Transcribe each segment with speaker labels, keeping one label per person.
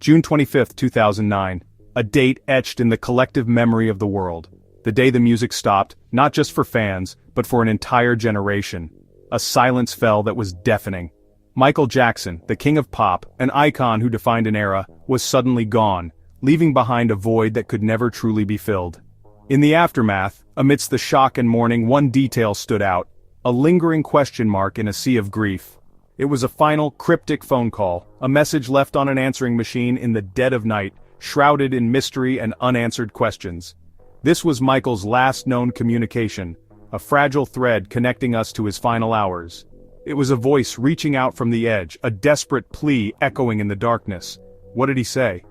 Speaker 1: June 25, 2009. A date etched in the collective memory of the world. The day the music stopped, not just for fans, but for an entire generation. A silence fell that was deafening. Michael Jackson, the king of pop, an icon who defined an era, was suddenly gone, leaving behind a void that could never truly be filled. In the aftermath, amidst the shock and mourning, one detail stood out, a lingering question mark in a sea of grief. It was a final, cryptic phone call, a message left on an answering machine in the dead of night, shrouded in mystery and unanswered questions. This was Michael's last known communication, a fragile thread connecting us to his final hours. It was a voice reaching out from the edge, a desperate plea echoing in the darkness. What did he say?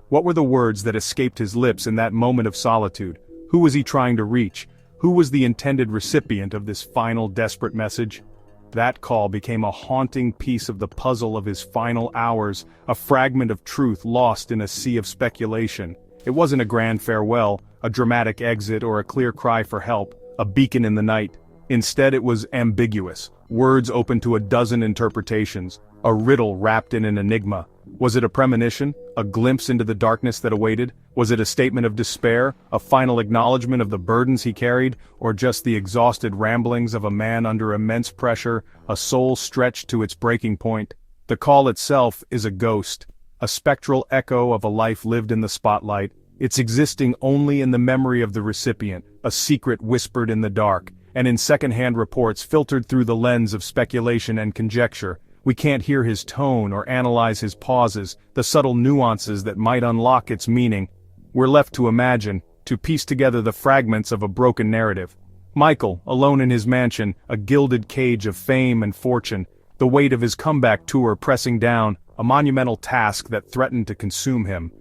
Speaker 1: What were the words that escaped his lips in that moment of solitude? Who was he trying to reach? Who was the intended recipient of this final desperate message? That call became a haunting piece of the puzzle of his final hours, a fragment of truth lost in a sea of speculation. It wasn't a grand farewell, a dramatic exit or a clear cry for help, a beacon in the night. Instead it was ambiguous, words open to a dozen interpretations, a riddle wrapped in an enigma. Was it a premonition, a glimpse into the darkness that awaited? Was it a statement of despair, a final acknowledgement of the burdens he carried, or just the exhausted ramblings of a man under immense pressure, a soul stretched to its breaking point? The call itself is a ghost, a spectral echo of a life lived in the spotlight, its existing only in the memory of the recipient, a secret whispered in the dark, and in second-hand reports filtered through the lens of speculation and conjecture. We can't hear his tone or analyze his pauses, the subtle nuances that might unlock its meaning. We're left to imagine, to piece together the fragments of a broken narrative. Michael, alone in his mansion, a gilded cage of fame and fortune, the weight of his comeback tour pressing down, a monumental task that threatened to consume him.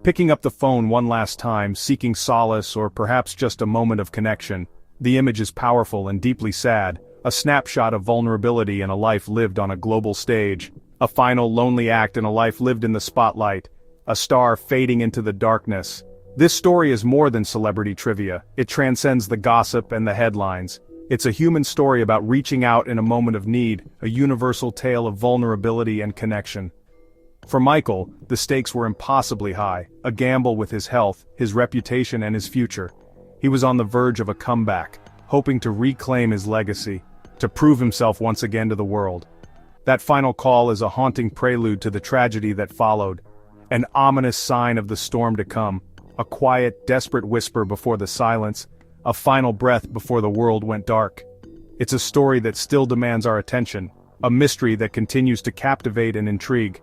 Speaker 1: Picking up the phone one last time, seeking solace or perhaps just a moment of connection. The image is powerful and deeply sad, a snapshot of vulnerability in a life lived on a global stage, a final lonely act in a life lived in the spotlight, a star fading into the darkness. This story is more than celebrity trivia, it transcends the gossip and the headlines. It's a human story about reaching out in a moment of need, a universal tale of vulnerability and connection. For Michael, the stakes were impossibly high, a gamble with his health, his reputation and his future. He was on the verge of a comeback, hoping to reclaim his legacy, to prove himself once again to the world. That final call is a haunting prelude to the tragedy that followed, an ominous sign of the storm to come, a quiet, desperate whisper before the silence, a final breath before the world went dark. It's a story that still demands our attention, a mystery that continues to captivate and intrigue,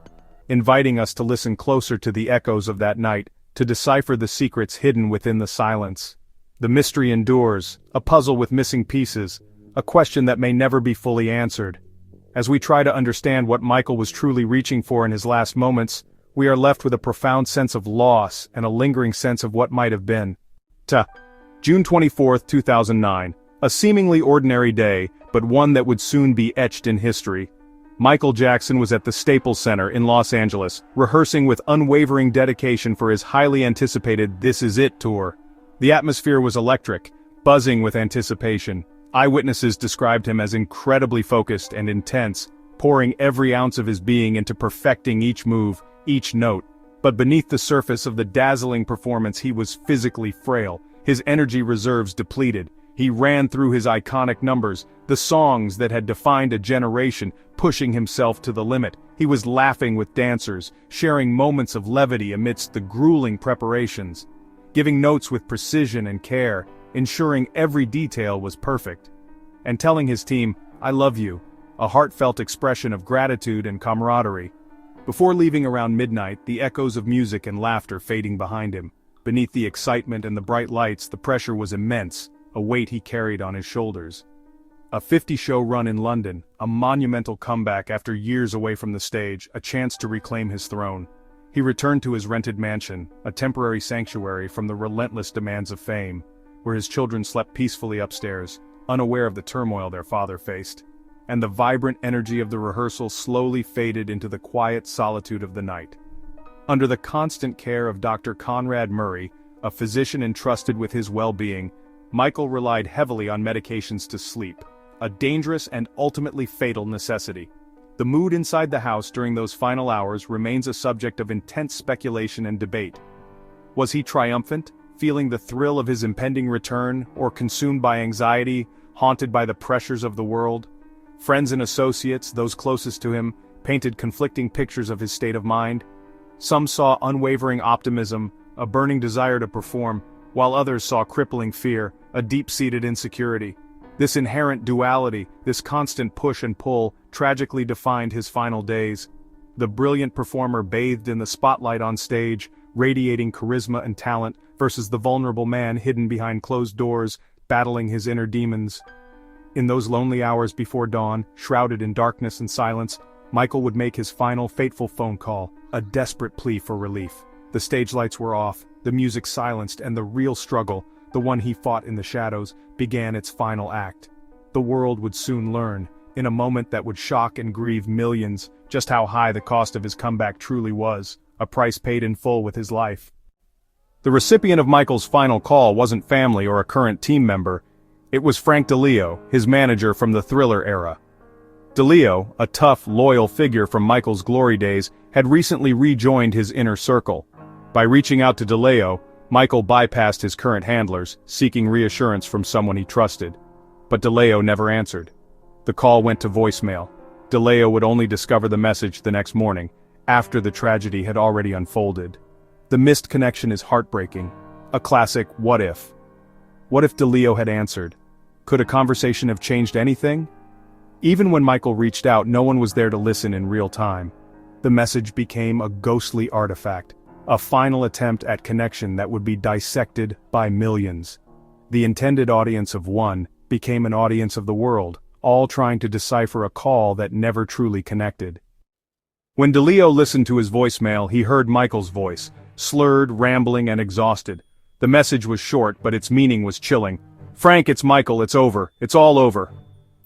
Speaker 1: inviting us to listen closer to the echoes of that night, to decipher the secrets hidden within the silence. The mystery endures, a puzzle with missing pieces, a question that may never be fully answered. As we try to understand what Michael was truly reaching for in his last moments, we are left with a profound sense of loss and a lingering sense of what might have been. June 24, 2009. A seemingly ordinary day, but one that would soon be etched in history. Michael Jackson was at the Staples Center in Los Angeles, rehearsing with unwavering dedication for his highly anticipated This Is It tour. The atmosphere was electric, buzzing with anticipation. Eyewitnesses described him as incredibly focused and intense, pouring every ounce of his being into perfecting each move, each note. But beneath the surface of the dazzling performance he was physically frail, his energy reserves depleted. He ran through his iconic numbers, the songs that had defined a generation, pushing himself to the limit. He was laughing with dancers, sharing moments of levity amidst the grueling preparations, giving notes with precision and care, ensuring every detail was perfect, and telling his team, "I love you," a heartfelt expression of gratitude and camaraderie. Before leaving around midnight, the echoes of music and laughter fading behind him. Beneath the excitement and the bright lights, the pressure was immense, a weight he carried on his shoulders. A 50-show run in London, a monumental comeback after years away from the stage, a chance to reclaim his throne. He returned to his rented mansion, a temporary sanctuary from the relentless demands of fame, where his children slept peacefully upstairs, unaware of the turmoil their father faced. And the vibrant energy of the rehearsal slowly faded into the quiet solitude of the night. Under the constant care of Dr. Conrad Murray, a physician entrusted with his well-being, Michael relied heavily on medications to sleep, a dangerous and ultimately fatal necessity. The mood inside the house during those final hours remains a subject of intense speculation and debate. Was he triumphant, feeling the thrill of his impending return, or consumed by anxiety, haunted by the pressures of the world? Friends and associates, those closest to him, painted conflicting pictures of his state of mind. Some saw unwavering optimism, a burning desire to perform, while others saw crippling fear, a deep-seated insecurity. This inherent duality, this constant push and pull, tragically defined his final days. The brilliant performer bathed in the spotlight on stage, radiating charisma and talent, versus the vulnerable man hidden behind closed doors, battling his inner demons. In those lonely hours before dawn, shrouded in darkness and silence, Michael would make his final fateful phone call, a desperate plea for relief. The stage lights were off, the music silenced, and the real struggle, the one he fought in the shadows, began its final act. The world would soon learn, in a moment that would shock and grieve millions, just how high the cost of his comeback truly was, a price paid in full with his life. The recipient of Michael's final call wasn't family or a current team member. It was Frank DeLeo, his manager from the Thriller era. DeLeo, a tough, loyal figure from Michael's glory days, had recently rejoined his inner circle. By reaching out to DeLeo, Michael bypassed his current handlers, seeking reassurance from someone he trusted. But DeLeo never answered. The call went to voicemail. DeLeo would only discover the message the next morning, after the tragedy had already unfolded. The missed connection is heartbreaking. A classic what if. What if DeLeo had answered? Could a conversation have changed anything? Even when Michael reached out, no one was there to listen in real time. The message became a ghostly artifact, a final attempt at connection that would be dissected by millions. The intended audience of one became an audience of the world, all trying to decipher a call that never truly connected. When DeLeo listened to his voicemail, he heard Michael's voice, slurred, rambling, and exhausted. The message was short, but its meaning was chilling. "Frank, it's Michael, it's over. It's all over."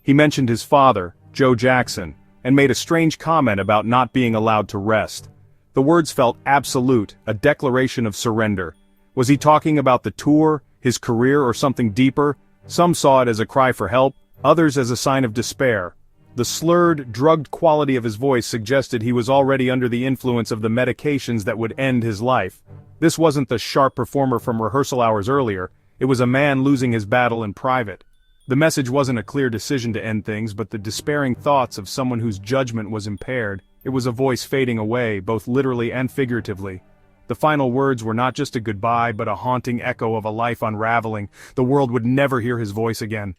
Speaker 1: He mentioned his father, Joe Jackson, and made a strange comment about not being allowed to rest. The words felt absolute, a declaration of surrender. Was he talking about the tour, his career, or something deeper? Some saw it as a cry for help, others as a sign of despair. The slurred, drugged quality of his voice suggested he was already under the influence of the medications that would end his life. This wasn't the sharp performer from rehearsal hours earlier, it was a man losing his battle in private. The message wasn't a clear decision to end things, but the despairing thoughts of someone whose judgment was impaired. It was a voice fading away, both literally and figuratively. The final words were not just a goodbye, but a haunting echo of a life unraveling. The world would never hear his voice again.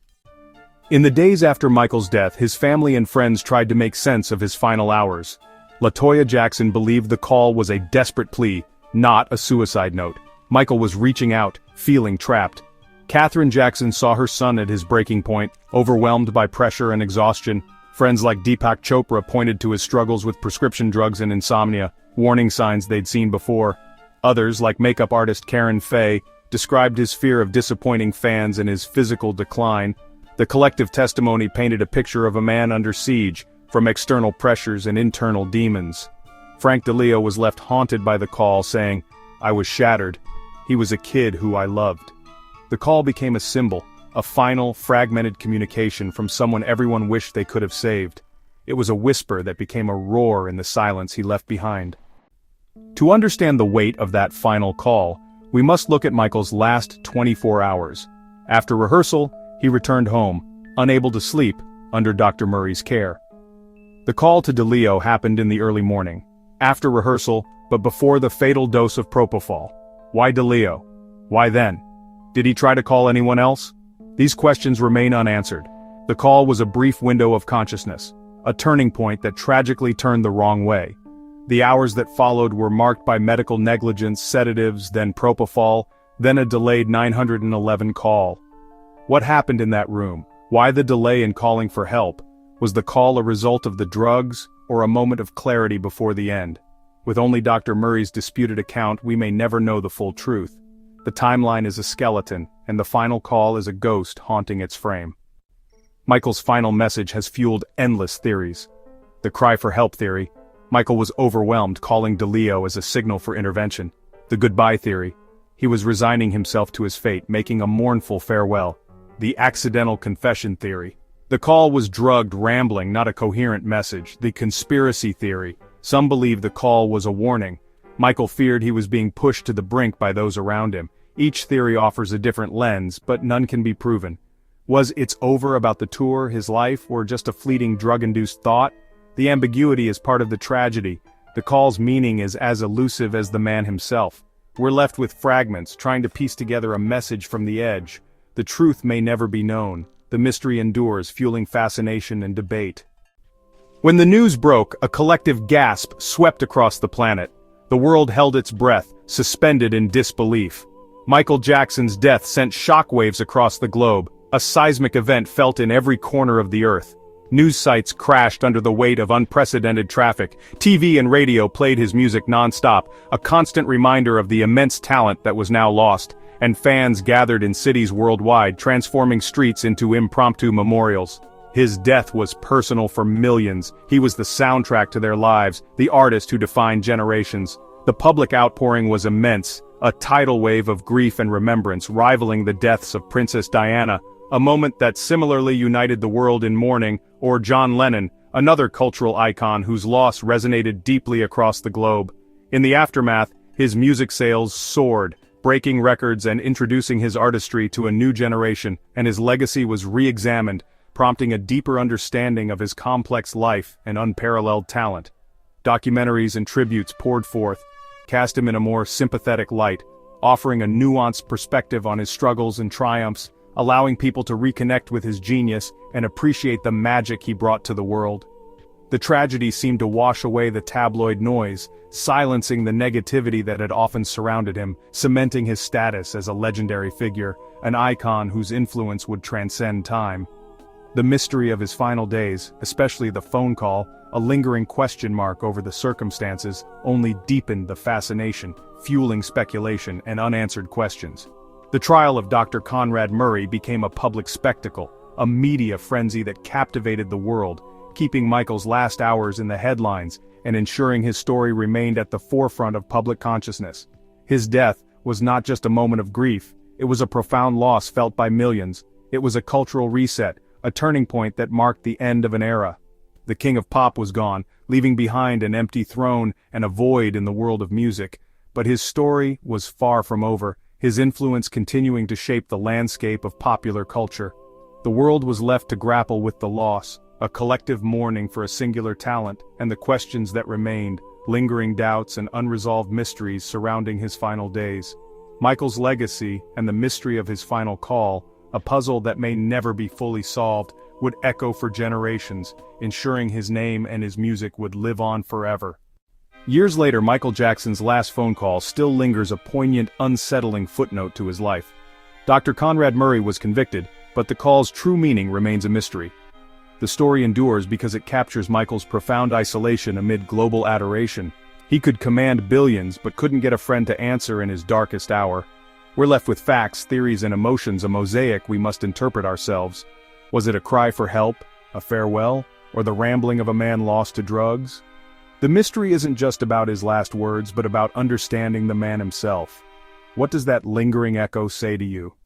Speaker 1: In the days after Michael's death, his family and friends tried to make sense of his final hours. LaToya Jackson believed the call was a desperate plea, not a suicide note. Michael was reaching out, feeling trapped. Katherine Jackson saw her son at his breaking point, overwhelmed by pressure and exhaustion. Friends like Deepak Chopra pointed to his struggles with prescription drugs and insomnia, warning signs they'd seen before. Others, like makeup artist Karen Fay, described his fear of disappointing fans and his physical decline. The collective testimony painted a picture of a man under siege, from external pressures and internal demons. Frank DeLeo was left haunted by the call, saying, "I was shattered. He was a kid who I loved." The call became a symbol, a final, fragmented communication from someone everyone wished they could have saved. It was a whisper that became a roar in the silence he left behind. To understand the weight of that final call, we must look at Michael's last 24 hours. After rehearsal, he returned home, unable to sleep, under Dr. Murray's care. The call to DeLeo happened in the early morning, after rehearsal, but before the fatal dose of propofol. Why DeLeo? Why then? Did he try to call anyone else? These questions remain unanswered. The call was a brief window of consciousness, a turning point that tragically turned the wrong way. The hours that followed were marked by medical negligence, sedatives, then propofol, then a delayed 911 call. What happened in that room? Why the delay in calling for help? Was the call a result of the drugs, or a moment of clarity before the end? With only Dr. Murray's disputed account, we may never know the full truth. The timeline is a skeleton, and the final call is a ghost haunting its frame. Michael's final message has fueled endless theories. The cry for help theory. Michael was overwhelmed, calling DeLeo as a signal for intervention. The goodbye theory. He was resigning himself to his fate, making a mournful farewell. The accidental confession theory. The call was drugged rambling, not a coherent message. The conspiracy theory. Some believe the call was a warning. Michael feared he was being pushed to the brink by those around him. Each theory offers a different lens, but none can be proven. Was "it's over" about the tour, his life, or just a fleeting drug-induced thought? The ambiguity is part of the tragedy. The call's meaning is as elusive as the man himself. We're left with fragments, trying to piece together a message from the edge. The truth may never be known. The mystery endures, fueling fascination and debate. When the news broke, a collective gasp swept across the planet. The world held its breath, suspended in disbelief. Michael Jackson's death sent shockwaves across the globe, a seismic event felt in every corner of the earth. News sites crashed under the weight of unprecedented traffic. TV and radio played his music non-stop, a constant reminder of the immense talent that was now lost, and fans gathered in cities worldwide, transforming streets into impromptu memorials. His death was personal for millions. He was the soundtrack to their lives, the artist who defined generations. The public outpouring was immense, a tidal wave of grief and remembrance rivaling the deaths of Princess Diana, a moment that similarly united the world in mourning, or John Lennon, another cultural icon whose loss resonated deeply across the globe. In the aftermath, his music sales soared, breaking records and introducing his artistry to a new generation, and his legacy was re-examined, prompting a deeper understanding of his complex life and unparalleled talent. Documentaries and tributes poured forth, cast him in a more sympathetic light, offering a nuanced perspective on his struggles and triumphs, allowing people to reconnect with his genius and appreciate the magic he brought to the world. The tragedy seemed to wash away the tabloid noise, silencing the negativity that had often surrounded him, cementing his status as a legendary figure, an icon whose influence would transcend time. The mystery of his final days, especially the phone call, a lingering question mark over the circumstances, only deepened the fascination, fueling speculation and unanswered questions. The trial of Dr. Conrad Murray became a public spectacle, a media frenzy that captivated the world, keeping Michael's last hours in the headlines and ensuring his story remained at the forefront of public consciousness. His death was not just a moment of grief, it was a profound loss felt by millions. It was a cultural reset, a turning point that marked the end of an era. The king of pop was gone, leaving behind an empty throne and a void in the world of music. But his story was far from over, his influence continuing to shape the landscape of popular culture. The world was left to grapple with the loss, a collective mourning for a singular talent, and the questions that remained, lingering doubts and unresolved mysteries surrounding his final days. Michael's legacy and the mystery of his final call, a puzzle that may never be fully solved, would echo for generations, ensuring his name and his music would live on forever. Years later, Michael Jackson's last phone call still lingers a poignant, unsettling footnote to his life. Dr. Conrad Murray was convicted, but the call's true meaning remains a mystery. The story endures because it captures Michael's profound isolation amid global adoration. He could command billions but couldn't get a friend to answer in his darkest hour. We're left with facts, theories, and emotions, a mosaic we must interpret ourselves. Was it a cry for help, a farewell, or the rambling of a man lost to drugs? The mystery isn't just about his last words, but about understanding the man himself. What does that lingering echo say to you?